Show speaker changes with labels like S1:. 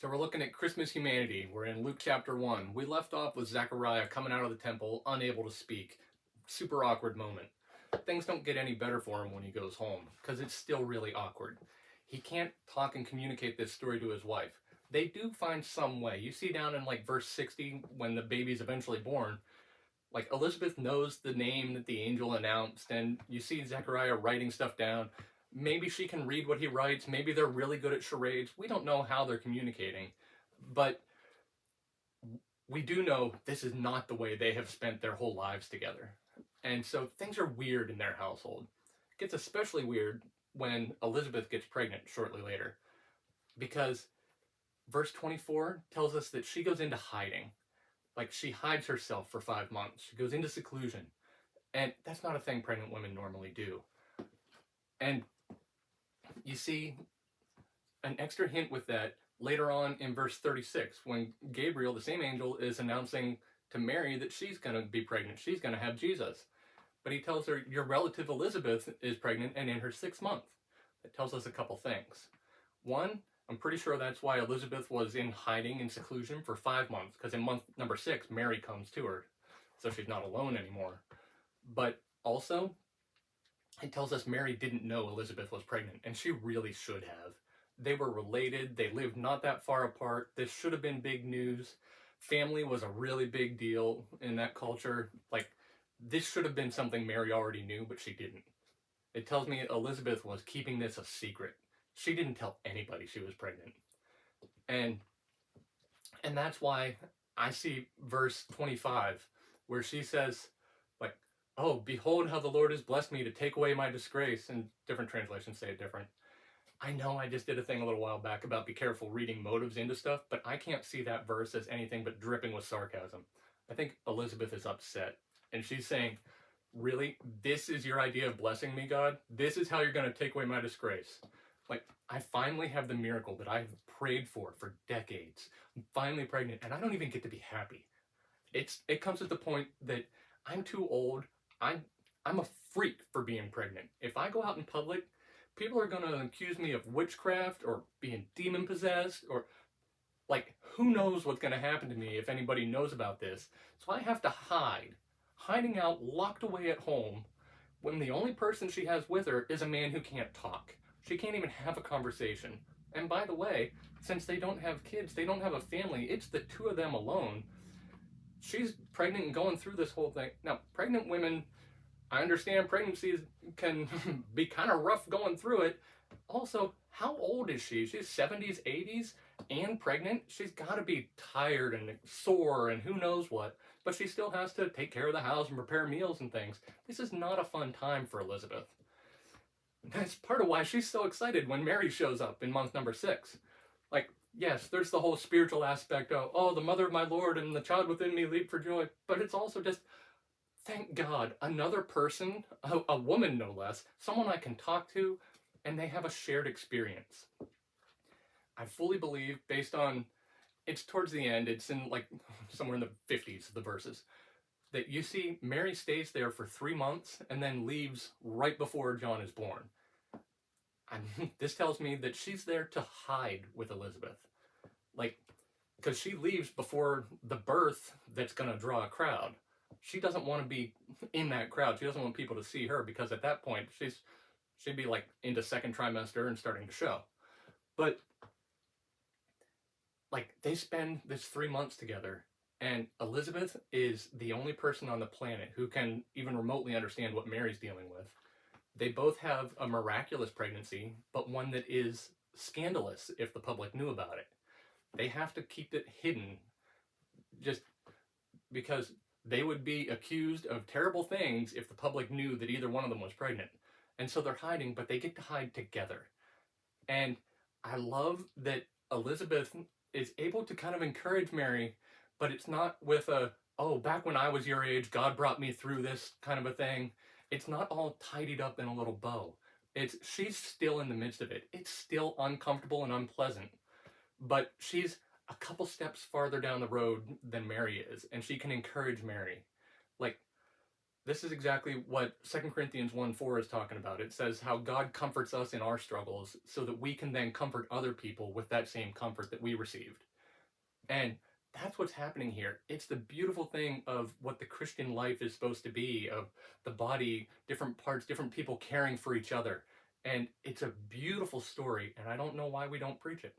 S1: So we're looking at Christmas humanity. We're in Luke chapter 1. We left off with Zechariah coming out of the temple, unable to speak. Super awkward moment. Things don't get any better for him when he goes home, because it's still really awkward. He can't talk and communicate this story to his wife. They do find some way. You see down in like verse 60, when the baby's eventually born, like Elizabeth knows the name that the angel announced, and you see Zechariah writing stuff down. Maybe she can read what he writes. Maybe they're really good at charades. We don't know how they're communicating, but we do know this is not the way they have spent their whole lives together. And so things are weird in their household. It gets especially weird when Elizabeth gets pregnant shortly later, because verse 24 tells us that she goes into hiding. Like, she hides herself for 5 months. She goes into seclusion. And that's not a thing pregnant women normally do. And you see an extra hint with that later on in verse 36, when Gabriel, the same angel, is announcing to Mary that she's going to be pregnant. She's going to have Jesus. But he tells her, your relative Elizabeth is pregnant and in her 6th month. It tells us a couple things. One, I'm pretty sure that's why Elizabeth was in hiding in seclusion for 5 months, because in month number 6, Mary comes to her, so she's not alone anymore. But also, it tells us Mary didn't know Elizabeth was pregnant, and she really should have. They were related, they lived not that far apart, this should have been big news. Family was a really big deal in that culture. Like, this should have been something Mary already knew, but she didn't. It tells me Elizabeth was keeping this a secret. She didn't tell anybody she was pregnant. And that's why I see verse 25 where she says, like, oh, behold how the Lord has blessed me to take away my disgrace. And different translations say it different. I know I just did a thing a little while back about be careful reading motives into stuff, but I can't see that verse as anything but dripping with sarcasm. I think Elizabeth is upset. And she's saying, really? This is your idea of blessing me, God? This is how you're going to take away my disgrace? Like, I finally have the miracle that I've prayed for decades. I'm finally pregnant, and I don't even get to be happy. It comes to the point that I'm too old. I'm a freak for being pregnant. If I go out in public, people are going to accuse me of witchcraft or being demon possessed, or like, who knows what's going to happen to me if anybody knows about this. So I have to hide, hiding out, locked away at home, when the only person she has with her is a man who can't talk. She can't even have a conversation. And by the way, since they don't have kids, they don't have a family, it's the two of them alone. She's pregnant and going through this whole thing. Now, pregnant women, I understand pregnancies can be kind of rough going through it. Also, how old is she? She's 70s, 80s, and pregnant. She's got to be tired and sore and who knows what. But she still has to take care of the house and prepare meals and things. This is not a fun time for Elizabeth. That's part of why she's so excited when Mary shows up in month number 6. Like, yes, there's the whole spiritual aspect of, oh, the mother of my Lord and the child within me leap for joy. But it's also just, thank God, another person, a woman no less, someone I can talk to, and they have a shared experience. I fully believe, based on, it's towards the end, it's in like somewhere in the 50s, the verses, that you see Mary stays there for 3 months and then leaves right before John is born. And this tells me that she's there to hide with Elizabeth. Like, because she leaves before the birth that's going to draw a crowd. She doesn't want to be in that crowd. She doesn't want people to see her, because at that point she'd be like into 2nd trimester and starting to show. But like, they spend this 3 months together, and Elizabeth is the only person on the planet who can even remotely understand what Mary's dealing with. They both have a miraculous pregnancy, but one that is scandalous if the public knew about it. They have to keep it hidden, just because they would be accused of terrible things if the public knew that either one of them was pregnant. And so they're hiding, but they get to hide together. And I love that Elizabeth is able to kind of encourage Mary, but it's not with a, oh, back when I was your age, God brought me through this kind of a thing. It's not all tidied up in a little bow. She's still in the midst of it. It's still uncomfortable and unpleasant, but she's a couple steps farther down the road than Mary is, and she can encourage Mary. Like, This is exactly what 2 Corinthians 1:4 is talking about. It says how God comforts us in our struggles so that we can then comfort other people with that same comfort that we received. And that's what's happening here. It's the beautiful thing of what the Christian life is supposed to be, of the body, different parts, different people caring for each other. And it's a beautiful story, and I don't know why we don't preach it.